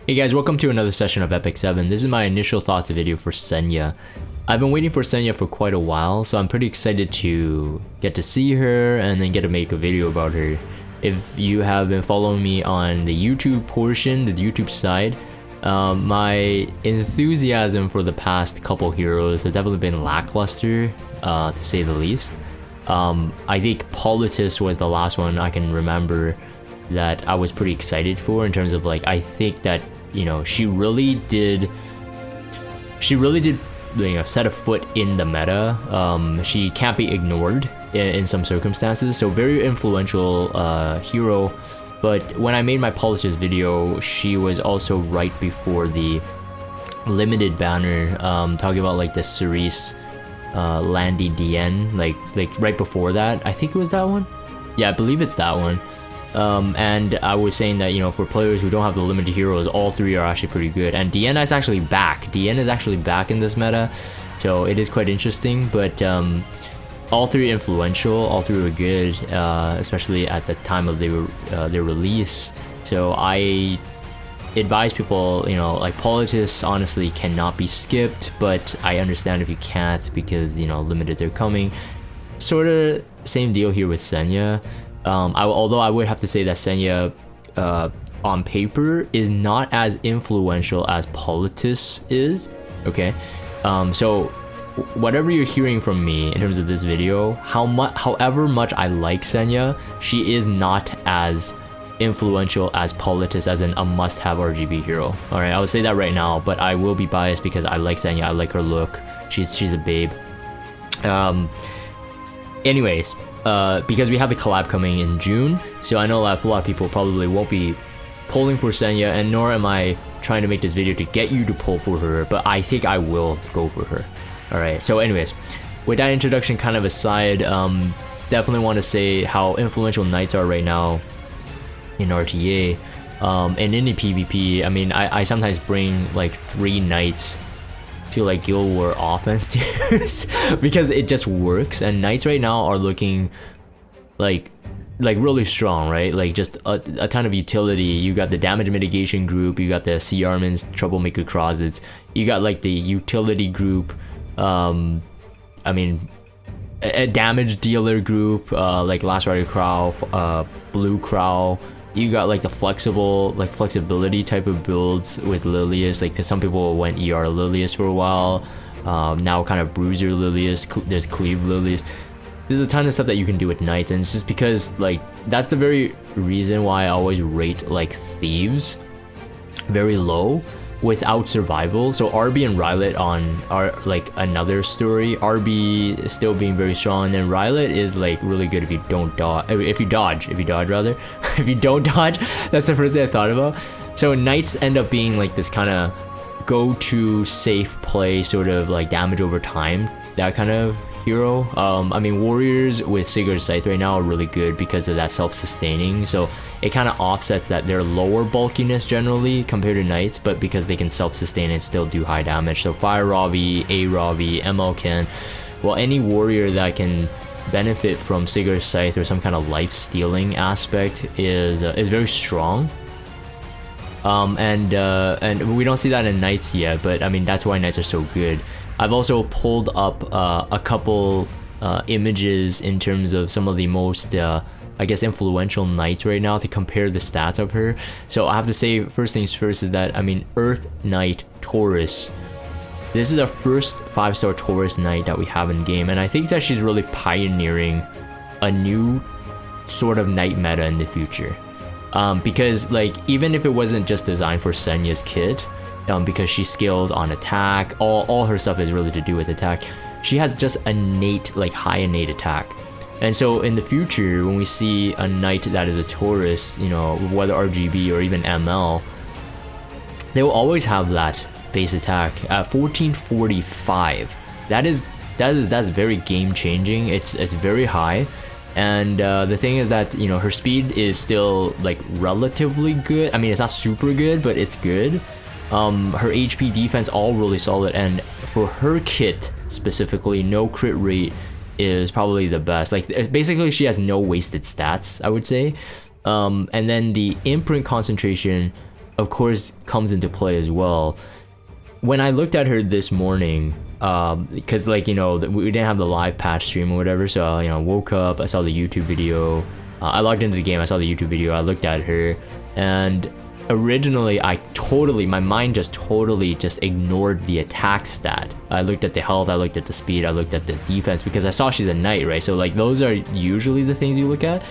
Hey guys, welcome to another session of Epic 7. This is my initial thoughts video for Senya. I've been waiting for Senya for quite a while, so I'm pretty excited to get to see her and then get to make a video about her. If you have been following me on the YouTube portion, the YouTube side, my enthusiasm for the past couple heroes has definitely been lackluster, to say the least. I think Politis was the last one I can remember that I was pretty excited for, in terms of like, I think that, you know, she really did set a foot in the meta. She can't be ignored in some circumstances, so very influential hero. But when I made my Politis video, she was also right before the limited banner, talking about like the Cerise Landy DN, like right before that. I think it was that one. Yeah, I believe it's that one. And I was saying that, you know, for players who don't have the limited heroes, all three are actually pretty good. And Deanna is actually back. Deanna is actually back in this meta, so it is quite interesting. But all three influential, all three were good, especially at the time of their release. So I advise people, you know, like Politis honestly cannot be skipped, but I understand if you can't because, you know, limited they're coming. Sort of same deal here with Senya. Although I would have to say that Senya, on paper, is not as influential as Politis is. Okay, so whatever you're hearing from me in terms of this video, however much I like Senya, she is not as influential as Politis, as in a must-have RGB hero. All right, I would say that right now, but I will be biased because I like Senya. I like her look. She's a babe. Anyways. Because we have the collab coming in June, so I know a lot of people probably won't be polling for Senya, and nor am I trying to make this video to get you to poll for her, but I think I will go for her. Alright, so anyways, with that introduction kind of aside, definitely want to say how influential knights are right now in RTA. And in the PvP, I mean, I sometimes bring like 3 knights to like Guild War offense tiers because it just works, and knights right now are looking like really strong, right? Like just a ton of utility. You got the damage mitigation group, you got the Armin's troublemaker closets, you got like the utility group, I mean a damage dealer group, like Last Rider Crow, Blue Crow. You got like the flexibility type of builds with Lilius, like cause some people went ER Lilius for a while, now kind of Bruiser Lilius, there's Cleave Lilius. There's a ton of stuff that you can do with knights, and it's just because like that's the very reason why I always rate like Thieves very low without survival. So RB and Rylet are like another story. RB is still being very strong, and then Rylet is like really good if you don't dodge. If you dodge rather. If you don't dodge, that's the first thing I thought about. So knights end up being like this kind of go-to safe play, sort of like damage over time, that kind of hero. I mean, warriors with Sigurd's Scythe right now are really good because of that self-sustaining, so it kind of offsets that their lower bulkiness generally compared to knights, but because they can self-sustain and still do high damage. So Fire Ravi, A Ravi, ML can, well, any warrior that can benefit from Sigurd's Scythe or some kind of life stealing aspect is very strong. And we don't see that in knights yet, but I mean that's why knights are so good. I've also pulled up a couple images in terms of some of the most I guess influential knights right now to compare the stats of her. So I have to say, first things first, is that I mean Earth Knight Taurus, this is the first 5-star Taurus knight that we have in game, and I think that she's really pioneering a new sort of knight meta in the future. Because like even if it wasn't just designed for Senya's kit, because she scales on attack, all her stuff is really to do with attack, she has just innate, like high innate attack. And so in the future, when we see a knight that is a Taurus, you know, whether RGB or even ML, they will always have that base attack at 1445. That's very game changing. It's very high. And the thing is that, you know, her speed is still like relatively good. I mean, it's not super good, but it's good. Her HP, defense, all really solid, and for her kit specifically, no crit rate is probably the best. Like basically she has no wasted stats, I would say. And then the imprint concentration of course comes into play as well. When I looked at her this morning, because like, you know, we didn't have the live patch stream or whatever, so you know, woke up, I saw the YouTube video, I logged into the game, I saw the YouTube video, I looked at her, and originally my mind just totally ignored the attack stat. I looked at the health, I looked at the speed, I looked at the defense, because I saw she's a knight, right? So like those are usually the things you look at.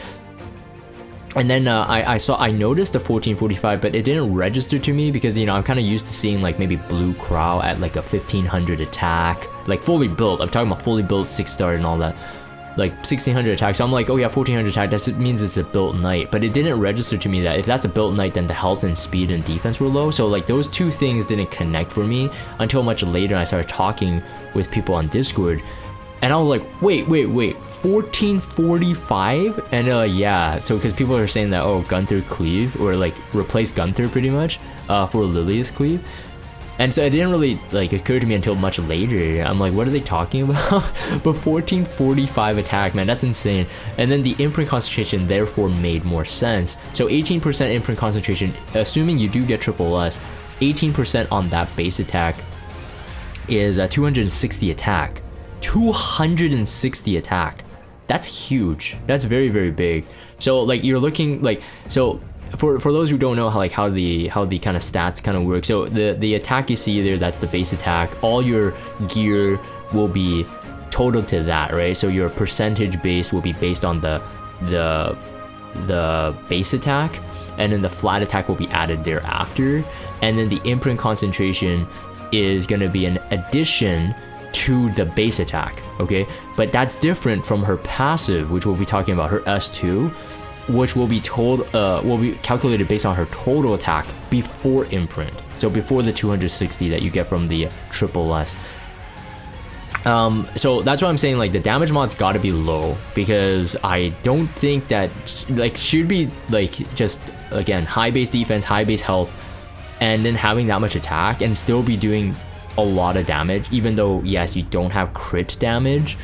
And then I noticed the 1445, but it didn't register to me because, you know, I'm kind of used to seeing like maybe blue crow at like a 1500 attack, like fully built. I'm talking about fully built 6-star and all that, like 1600 attack. So I'm like, oh yeah, 1400 attack, that means it's a built knight. But it didn't register to me that if that's a built knight, then the health and speed and defense were low. So like those two things didn't connect for me until much later. I started talking with people on Discord. And I was like, wait, 1445? And yeah, so because people are saying that, oh, Gunther cleave, or like replace Gunther pretty much for Lilia's cleave. And so it didn't really like occur to me until much later. I'm like, what are they talking about? But 1445 attack, man, that's insane. And then the imprint concentration therefore made more sense. So 18% imprint concentration, assuming you do get triple S, 18% on that base attack is 260 attack. 260 attack. That's huge. That's very, very big. So like you're looking like, so for those who don't know how the kind of stats kind of work, so the attack you see there, that's the base attack. All your gear will be total to that, right? So your percentage base will be based on the base attack, and then the flat attack will be added thereafter, and then the imprint concentration is going to be an addition to the base attack, okay? But that's different from her passive, which we'll be talking about, her S2, which will be calculated based on her total attack before imprint. So before the 260 that you get from the triple S. So that's why I'm saying like the damage mod's got to be low, because I don't think that like should be like just again high base defense, high base health, and then having that much attack and still be doing a lot of damage, even though yes you don't have crit damage.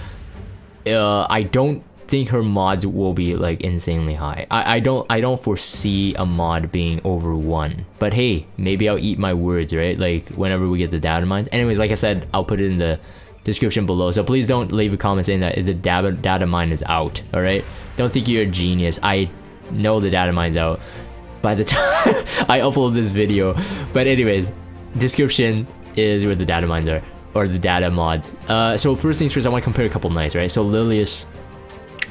I don't think her mods will be like insanely high. I don't foresee a mod being over 1, but hey, maybe I'll eat my words, right? Like whenever we get the data mines. Anyways, like I said, I'll put it in the description below, so please don't leave a comment saying that the data mine is out. All right, don't think you're a genius. I know the data mine's out by the time I upload this video. But anyways, description is where the data mines are, or the data mods. So first things first, I want to compare a couple knights, right? So Lilius,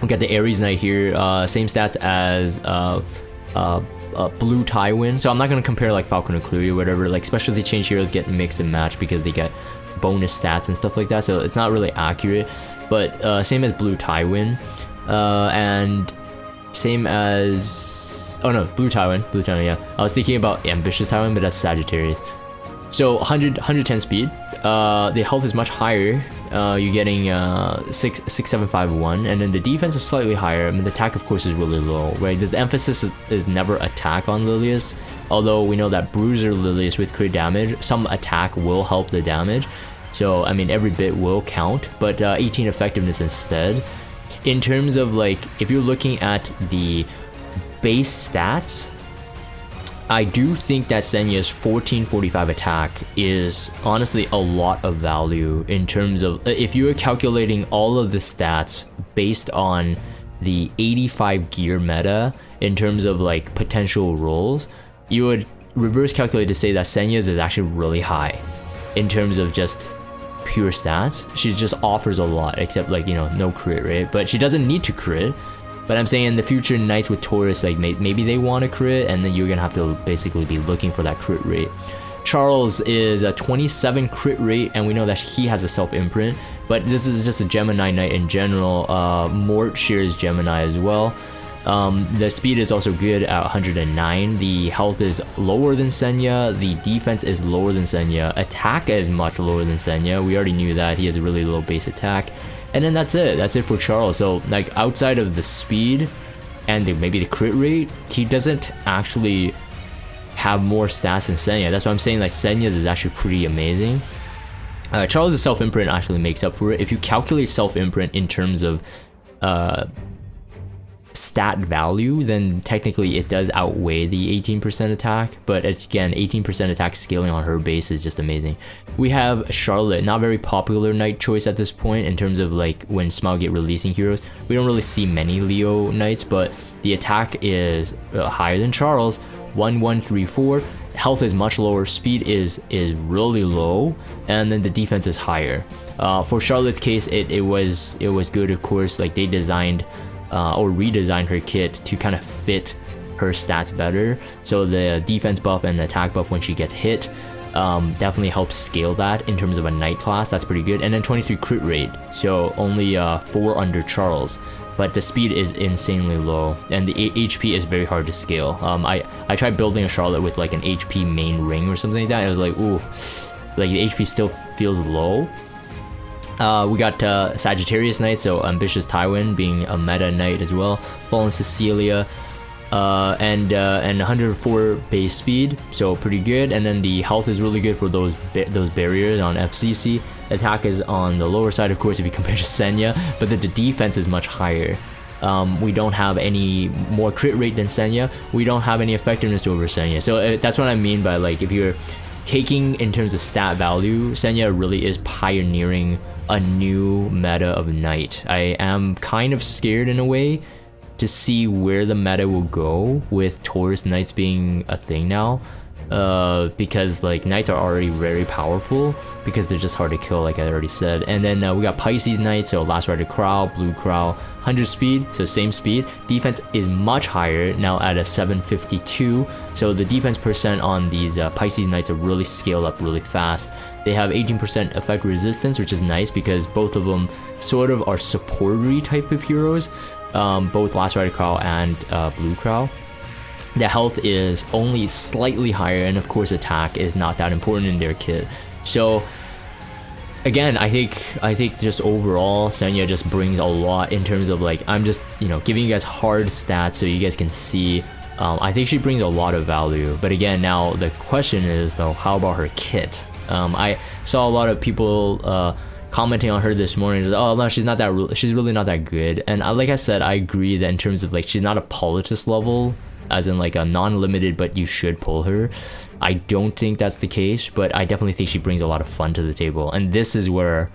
we got the Ares knight here, same stats as Blue Tywin. So I'm not gonna compare like Falcon or Cluey or whatever. Like specialty change heroes get mixed and matched because they get bonus stats and stuff like that, so it's not really accurate. But same as Blue Tywin, and same as, oh no, Blue Tywin, yeah. I was thinking about Ambitious Tywin, but that's Sagittarius. So 110 speed, the health is much higher, you're getting 6751, and then the defense is slightly higher. I mean, the attack of course is really low, right? The emphasis is never attack on Lilius, although we know that Bruiser Lilius with crit damage, some attack will help the damage, so I mean every bit will count, but 18 effectiveness instead. In terms of like, if you're looking at the base stats, I do think that Senya's 1445 attack is honestly a lot of value in terms of, if you were calculating all of the stats based on the 85 gear meta in terms of like potential rolls, you would reverse calculate to say that Senya's is actually really high in terms of just pure stats. She just offers a lot, except like, you know, no crit, right? But she doesn't need to crit. But I'm saying in the future knights with Taurus, like maybe they want to crit, and then you're gonna have to basically be looking for that crit rate. Charles is a 27 crit rate, and we know that he has a self imprint, but this is just a Gemini knight in general. Mort shares Gemini as well. The speed is also good at 109. The health is lower than Senya. The defense is lower than Senya. Attack is much lower than Senya. We already knew that. He has a really low base attack. And then that's it for Charles. So like outside of the speed and maybe the crit rate, he doesn't actually have more stats than Senya. That's why I'm saying like Senya's is actually pretty amazing. Charles' self-imprint actually makes up for it. If you calculate self-imprint in terms of stat value, then technically it does outweigh the 18% attack, but it's, again, 18% attack scaling on her base is just amazing. We have Charlotte, not very popular knight choice at this point in terms of like when Smile get releasing heroes. We don't really see many Leo knights, but the attack is higher than Charles, 1134. Health is much lower, speed is really low, and then the defense is higher. For Charlotte's case, it was good, of course. Like, they designed or redesigned her kit to kind of fit her stats better. So the defense buff and the attack buff when she gets hit definitely helps scale that in terms of a knight class. That's pretty good. And then 23 crit rate, so only 4 under Charles. But the speed is insanely low, and the HP is very hard to scale. I tried building a Charlotte with like an HP main ring or something like that. I was like, ooh, like the HP still feels low. We got Sagittarius Knight, so Ambitious Tywin being a meta knight as well. Fallen Cecilia, and 104 base speed, so pretty good. And then the health is really good for those barriers on FCC. Attack is on the lower side, of course, if you compare to Senya, but the defense is much higher. We don't have any more crit rate than Senya. We don't have any effectiveness over Senya. So that's what I mean by, like, if you're taking in terms of stat value, Senya really is pioneering a new meta of knight. I am kind of scared in a way to see where the meta will go with Taurus knights being a thing now. Because like knights are already very powerful because they're just hard to kill, like I already said. And then we got Pisces Knight, so Last Rider Crow, Blue Crow, 100 speed, so same speed. Defense is much higher now at a 752, so the defense percent on these Pisces Knights are really scaled up really fast. They have 18% effect resistance, which is nice because both of them sort of are supportery type of heroes, both Last Rider Crow and Blue Crow. The health is only slightly higher, and of course attack is not that important in their kit. So again, I think just overall Senya just brings a lot in terms of, like, I'm just, you know, giving you guys hard stats so you guys can see. I think she brings a lot of value, but again, now the question is though, how about her kit? I saw a lot of people commenting on her this morning, just, oh no, she's really not that good. And like I said, I agree that in terms of, like, she's not a Politis level, as in like a non-limited, but you should pull her. I don't think that's the case, but I definitely think she brings a lot of fun to the table, and this is where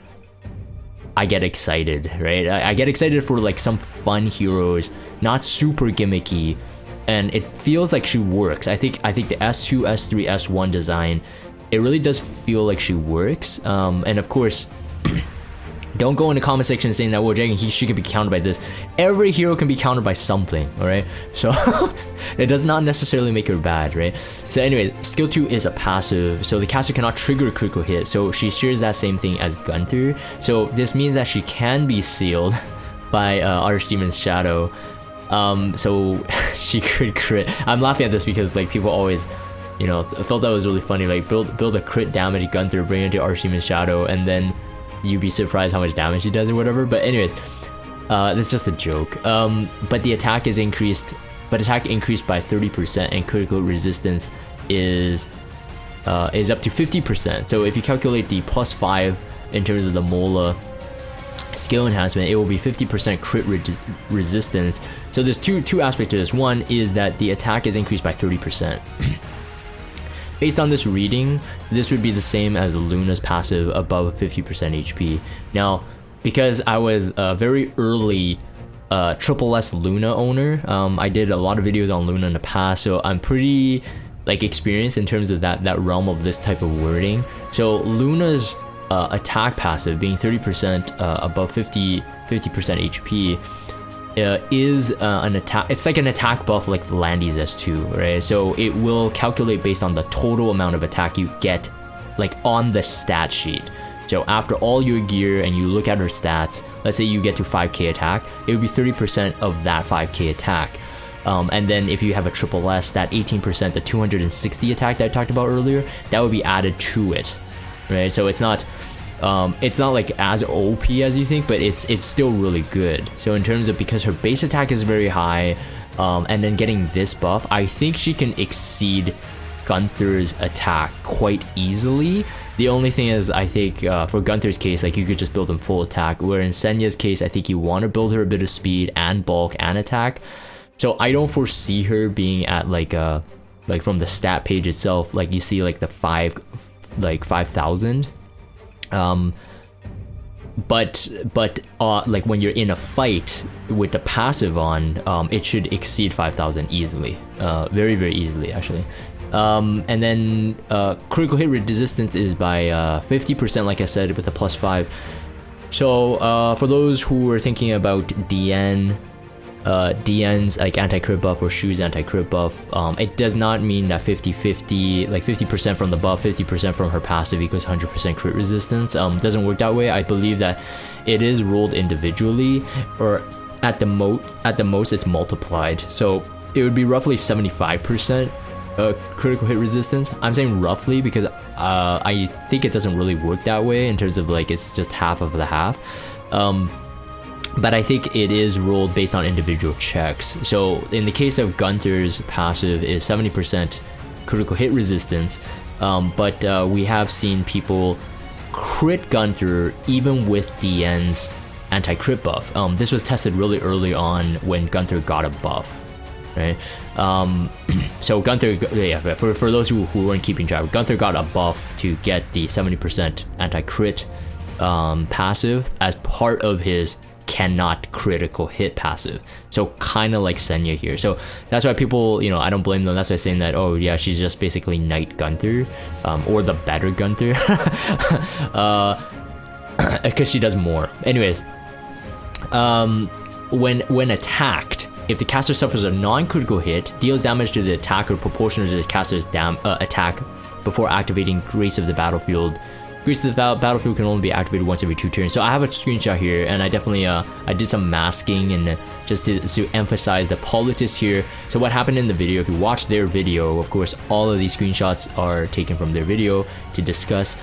I get excited, right? I get excited for like some fun heroes, not super gimmicky, and it feels like she works. I think the S2, S3, S1 design, it really does feel like she works. And of course, don't go in the comment section saying that, well, Jagan, she can be countered by this. Every hero can be countered by something, alright? So it does not necessarily make her bad, right? So anyways, skill 2 is a passive, so the caster cannot trigger a critical hit, so she shares that same thing as Gunther. So this means that she can be sealed by Archdemon's Shadow. So she could crit. I'm laughing at this because, like, people always, you know, felt that was really funny, like build a crit damage Gunther, bring it to Archdemon's Shadow, and then you'd be surprised how much damage he does or whatever. But anyways, that's just a joke. But the attack is increased, attack increased by 30%, and critical resistance is up to 50%. So if you calculate the +5 in terms of the Mola skill enhancement, it will be 50% crit resistance. So there's two aspects to this. One is that the attack is increased by 30%. Based on this reading, this would be the same as Luna's passive above 50% HP. Now, because I was a very early triple S Luna owner, I did a lot of videos on Luna in the past, so I'm pretty, like, experienced in terms of that realm of this type of wording. So Luna's attack passive being 30% above 50% HP is an attack. It's like an attack buff like Landy's S2, right? So it will calculate based on the total amount of attack you get, like, on the stat sheet. So after all your gear and you look at her stats, let's say you get to 5k attack, it would be 30% of that 5k attack. And then if you have a triple S, that 18%, the 260 attack that I talked about earlier, that would be added to it, right? So it's not like as OP as you think, but it's still really good. So in terms of, because her base attack is very high, and then getting this buff, I think she can exceed Gunther's attack quite easily. The only thing is, I think for Gunther's case, like you could just build him full attack, where in Senya's case, I think you want to build her a bit of speed and bulk and attack. So I don't foresee her being at like from the stat page itself, like you see like the 5,000. But like when you're in a fight with the passive on, it should exceed 5,000 easily, very easily actually. And then critical hit resistance is by 50%, like I said, with a +5. So for those who are thinking about DN's like anti-crit buff or Shu's anti-crit buff, it does not mean that 50-50, like 50% from the buff, 50% from her passive equals 100% crit resistance. Doesn't work that way. I believe that it is rolled individually, or at the most it's multiplied. So it would be roughly 75% critical hit resistance. I'm saying roughly because I think it doesn't really work that way in terms of like it's just half of the half. But I think it is rolled based on individual checks. So in the case of Gunther's passive is 70% critical hit resistance, but we have seen people crit Gunther even with DN's anti-crit buff. This was tested really early on when Gunther got a buff, right? So Gunther, yeah, for those who weren't keeping track, Gunther got a buff to get the 70% anti-crit passive as part of his cannot critical hit passive. So kind of like Senya here. So that's why people, you know, I don't blame them. That's why saying that, oh yeah, she's just basically Knight Gunther, or the better Gunther, because she does more. Anyways, when attacked, if the caster suffers a non-critical hit, deals damage to the attacker proportional to the caster's attack before activating Grace of the Battlefield. Grace of the Battlefield can only be activated once every 2 turns. So I have a screenshot here, and I definitely I did some masking and just to emphasize the politics here. So what happened in the video, if you watch their video, of course all of these screenshots are taken from their video to discuss.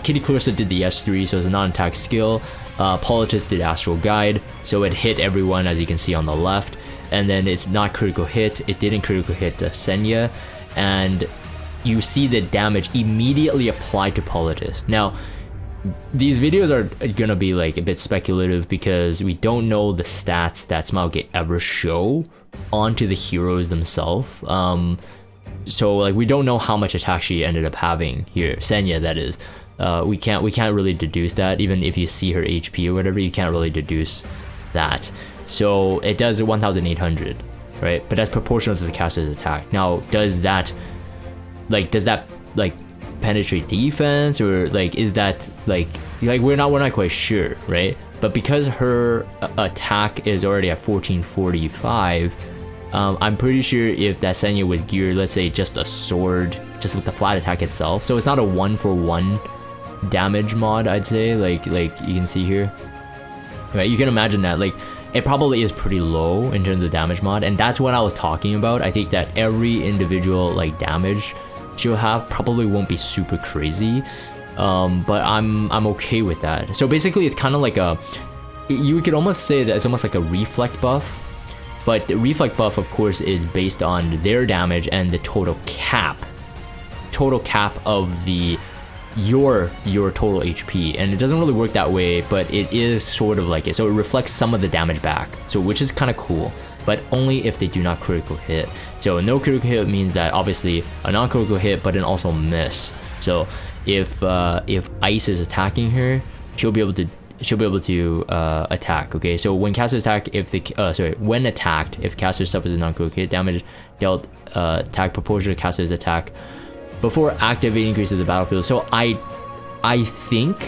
Kitty Clarissa did the S3, so it's a non-attack skill. Politics did Astral Guide, so it hit everyone as you can see on the left, and then it's not critical hit. It didn't critical hit Senya, and you see the damage immediately applied to Politis. Now, these videos are gonna be like a bit speculative because we don't know the stats that Smaug ever show onto the heroes themselves. So like we don't know how much attack she ended up having here, Senya that is. We can't really deduce that. Even if you see her HP or whatever, you can't really deduce that. So it does 1,800, right? But that's proportional to the caster's attack. Now, does that penetrate defense, or like is that like we're not quite sure, right? But because her attack is already at 1445, I'm pretty sure if that Senya was geared, let's say just a sword, just with the flat attack itself, so it's not a 1-for-1 damage mod, I'd say, like you can see here, right? You can imagine that like it probably is pretty low in terms of damage mod, and that's what I was talking about. I think that every individual like damage she'll have probably won't be super crazy, but I'm okay with that. So basically it's kind of like you could almost say that it's almost like a reflect buff, but the reflect buff of course is based on their damage and the total cap of your total HP, and it doesn't really work that way, but it is sort of like it. So it reflects some of the damage back, so which is kind of cool, but only if they do not critical hit. So no critical hit means that obviously a non-critical hit, but then also miss. So if ice is attacking her, she'll be able to attack. Okay, so when caster attack, when attacked, if caster suffers a non-critical hit, damage dealt attack proportional to caster's attack before activating Grace of the Battlefield. So I think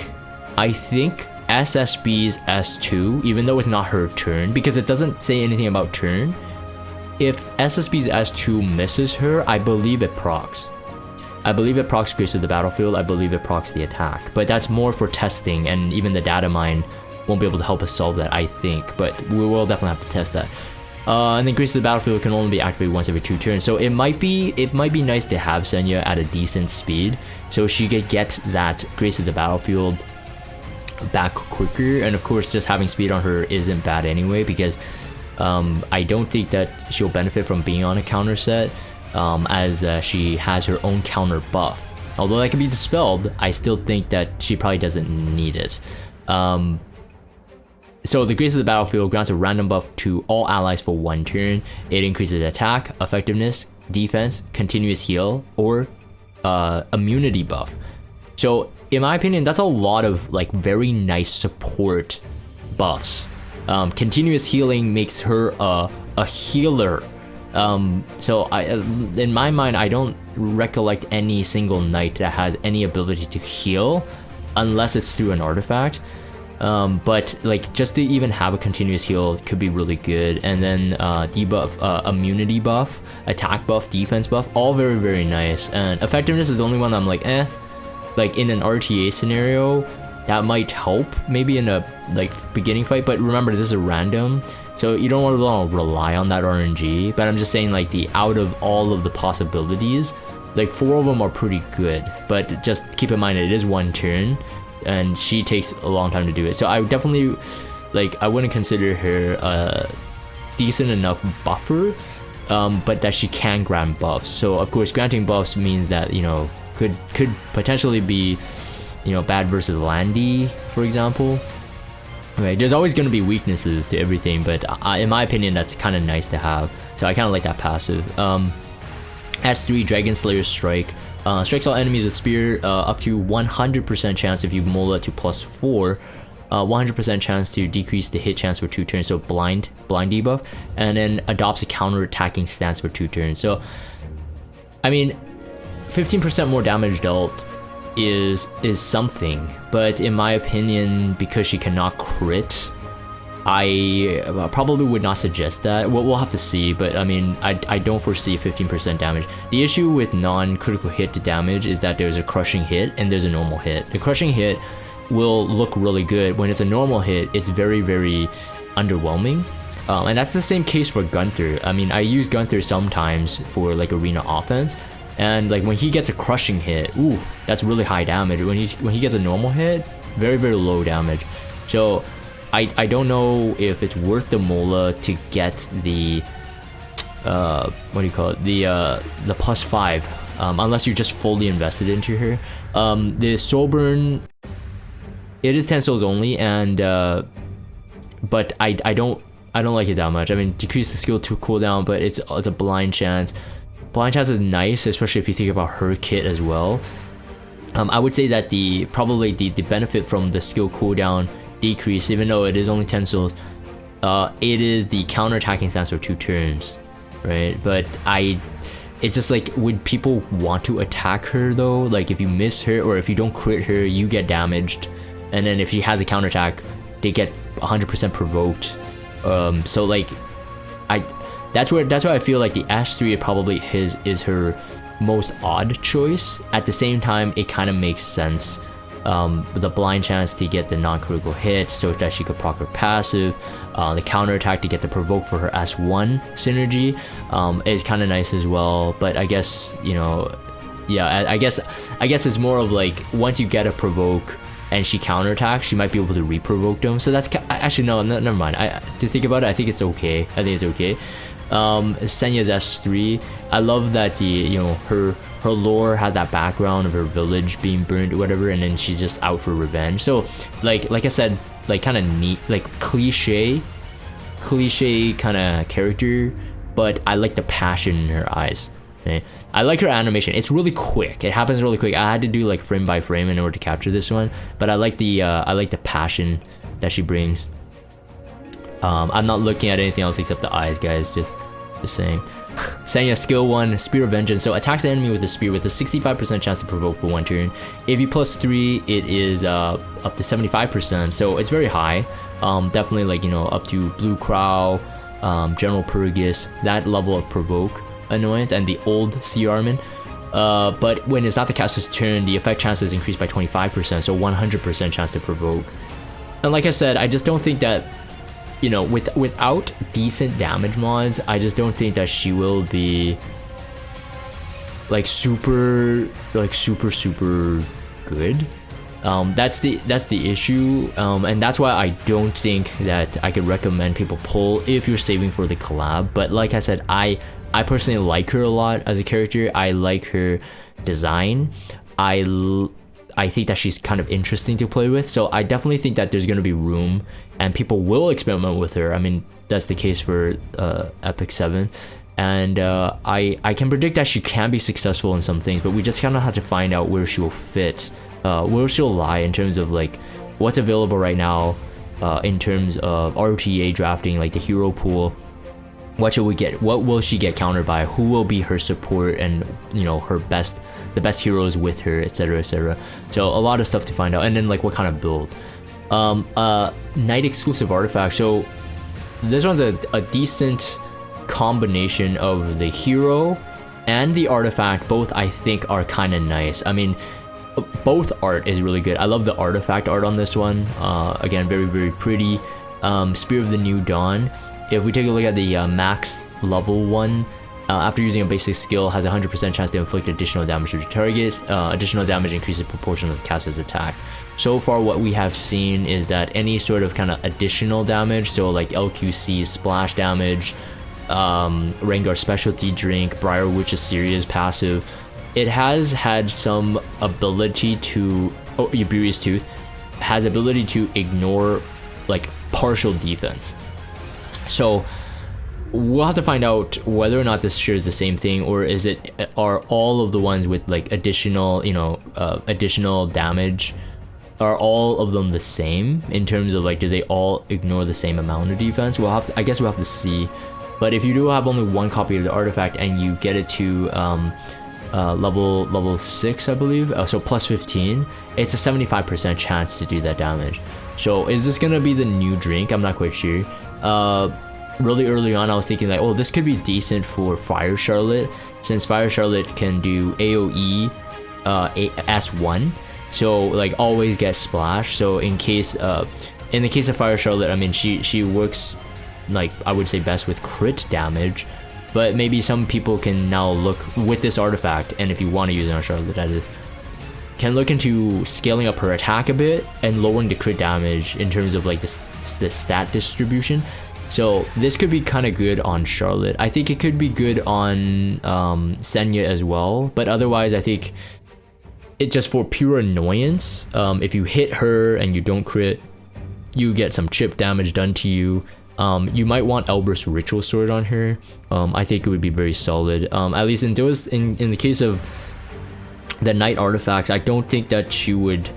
SSB's S2, even though it's not her turn, because it doesn't say anything about turn, if SSB's S2 misses her, I believe it procs. I believe it procs Grace of the Battlefield, I believe it procs the attack, but that's more for testing, and even the data mine won't be able to help us solve that, I think, but we will definitely have to test that. And then Grace of the Battlefield can only be activated once every 2 turns, so it might be nice to have Senya at a decent speed, so she could get that Grace of the Battlefield back quicker. And of course just having speed on her isn't bad anyway, because I don't think that she'll benefit from being on a counter set, as she has her own counter buff. Although that can be dispelled, I still think that she probably doesn't need it. So the Grace of the Battlefield grants a random buff to all allies for 1 turn. It increases attack, effectiveness, defense, continuous heal, or immunity buff. So in my opinion, that's a lot of like very nice support buffs. Continuous healing makes her a healer. So in my mind, I don't recollect any single knight that has any ability to heal unless it's through an artifact. But like just to even have a continuous heal could be really good. And then debuff, immunity buff, attack buff, defense buff, all very, very nice. And effectiveness is the only one I'm like, like in an RTA scenario, that might help maybe in a like beginning fight. But remember, this is a random, so you don't want to rely on that RNG. But I'm just saying, like, the out of all of the possibilities, like 4 of them are pretty good. But just keep in mind it is 1 turn, and she takes a long time to do it. So I would definitely, like, I wouldn't consider her a decent enough buffer, but that she can grant buffs. So of course, granting buffs means that, you know, could potentially be, you know, bad versus Landy, for example. Right, there's always going to be weaknesses to everything, but in my opinion, that's kind of nice to have. So I kind of like that passive. S3 Dragon Slayer Strike. Strikes all enemies with spear, up to 100% chance if you mold it to +4. 100% chance to decrease the hit chance for 2 turns, so blind debuff, and then adopts a counter-attacking stance for 2 turns. So, I mean, 15% more damage dealt is something, but in my opinion, because she cannot crit, I probably would not suggest that. We'll have to see, but I mean, I don't foresee 15% damage. The issue with non-critical hit damage is that there's a crushing hit and there's a normal hit. The crushing hit will look really good. When it's a normal hit, it's very, very underwhelming. And that's the same case for Gunther. I mean, I use Gunther sometimes for like arena offense, and like when he gets a crushing hit, ooh, that's really high damage. When he gets a normal hit, very, very low damage. So I don't know if it's worth the Mola to get the what do you call it, the +5, unless you're just fully invested into her. The Soulburn, it is 10 souls only, and but I don't like it that much. I mean, decrease the skill 2 cooldown, but it's a blind chance. Blind chance is nice, especially if you think about her kit as well. I would say that probably the benefit from the skill cooldown decrease, even though it is only 10 souls, it is the counter-attacking stance for 2 turns, right? But it's just like, would people want to attack her though? Like if you miss her or if you don't crit her, you get damaged, and then if she has a counterattack, they get 100% provoked. So like, that's where I feel like the S3 probably is her most odd choice. At the same time, it kind of makes sense. The blind chance to get the non-critical hit so that she could proc her passive, the counter attack to get the provoke for her S1 synergy is kind of nice as well. But I guess, you know, yeah, I guess it's more of like, once you get a provoke and she counterattacks, she might be able to re-provoke them. So that's actually, no, never mind. To think about it, I think it's okay. I think it's okay. Senya's S3, I love that her lore has that background of her village being burned or whatever, and then she's just out for revenge. So like I said, like kind of neat, like cliche kind of character, but I like the passion in her eyes. Okay? I like her animation. It's really quick. It happens really quick. I had to do like frame by frame in order to capture this one, but I like the passion that she brings. I'm not looking at anything else except the eyes, guys. Just saying. Senya skill 1, Spear of Vengeance. So attacks the enemy with a spear with a 65% chance to provoke for 1 turn. If you +3, it is up to 75%. So it's very high. Definitely like, you know, up to Blue Crow, General Purgus, that level of provoke annoyance, and the old Sea Armin. But when it's not the caster's turn, the effect chance is increased by 25%, so 100% chance to provoke. And like I said, I just don't think that, you know, without decent damage mods, I just don't think that she will be like super good. That's the issue, and that's why I don't think that I could recommend people pull if you're saving for the collab. But like I said, I personally like her a lot as a character. I like her design. I think that she's kind of interesting to play with. So I definitely think that there's going to be room and people will experiment with her. I mean, that's the case for Epic 7. And I can predict that she can be successful in some things, but we just kind of have to find out where she will fit, where she'll lie in terms of like what's available right now, in terms of RTA drafting, like the hero pool. What should we get? What will she get countered by? Who will be her support and, you know, the best heroes with her, etc, etc. So a lot of stuff to find out. And then like what kind of build. Night exclusive artifact. So this one's a decent combination of the hero and the artifact. Both I think are kind of nice. I mean, both art is really good. I love the artifact art on this one. Again, very, very pretty. Spear of the New Dawn. If we take a look at the max level one, after using a basic skill, has a 100% chance to inflict additional damage to the target. Additional damage increases proportion of the caster's attack. So far, what we have seen is that any sort of kind of additional damage, so like LQC splash damage, Rengar specialty drink, Briar Witch's serious passive, it has had some ability to, Iberia's Tooth has ability to ignore like partial defense. So we'll have to find out whether or not this shares the same thing, or are all of the ones with like additional, you know, additional damage, are all of them the same in terms of like, do they all ignore the same amount of defense? I guess we'll have to see. But if you do have only one copy of the artifact and you get it to level 6, I believe, so plus 15, it's a 75% chance to do that damage. So is this gonna be the new drink? I'm not quite sure. Really early on I was thinking like, oh, this could be decent for Fire Charlotte, since Fire Charlotte can do AoE S1, so like always get splash. So in the case of Fire Charlotte, I mean, she works, like, I would say best with crit damage, but maybe some people can now look with this artifact, and if you want to use it on Charlotte, that is, can look into scaling up her attack a bit and lowering the crit damage in terms of like the stat distribution. So this could be kind of good on Charlotte. I think it could be good on Senya as well, but otherwise I think it just for pure annoyance, if you hit her and you don't crit, you get some chip damage done to you. You might want Elber's Ritual Sword on her. I think it would be very solid. At least in the case of the Knight artifacts, I don't think that she would.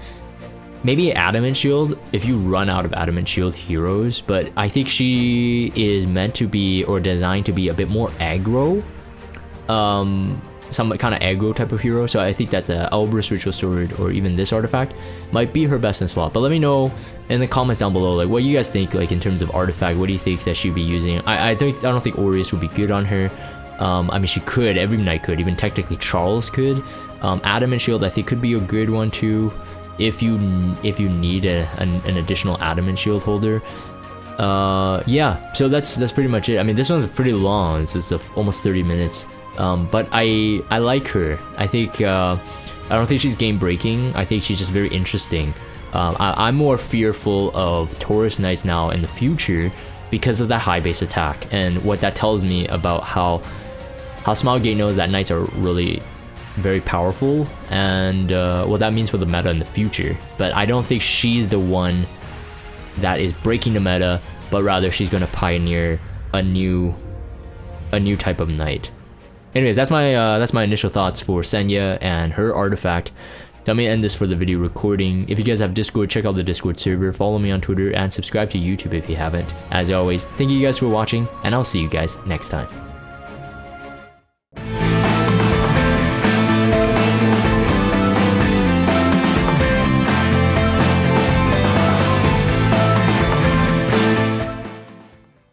Maybe Adamant Shield if you run out of Adamant Shield heroes, but I think she is meant to be, or designed to be, a bit more aggro. Some kind of aggro type of hero. So I think that the Elber's Ritual Sword or even this artifact might be her best in slot. But let me know in the comments down below, like, what you guys think, like, in terms of artifact. What do you think that she'd be using? I don't think Aureus would be good on her. I mean, she could, every knight could, even technically Charles could. Adamant Shield I think could be a good one too, if you need an additional Adamant Shield holder. Yeah, so that's pretty much it. I mean, this one's pretty long. It's almost 30 minutes. But I like her. I think I don't think she's game breaking. I think she's just very interesting. I'm more fearful of Taurus Knights now in the future because of that high base attack, and what that tells me about how Smilegate knows that Knights are really very powerful, and what that means for the meta in the future. But I don't think she's the one that is breaking the meta, but rather she's going to pioneer a new type of knight. Anyways, that's my initial thoughts for Senya and her artifact. So I'm gonna end this for the video recording. If you guys have Discord, check out the Discord server, follow me on Twitter, and subscribe to YouTube if you haven't. As always, thank you guys for watching, and I'll see you guys next time.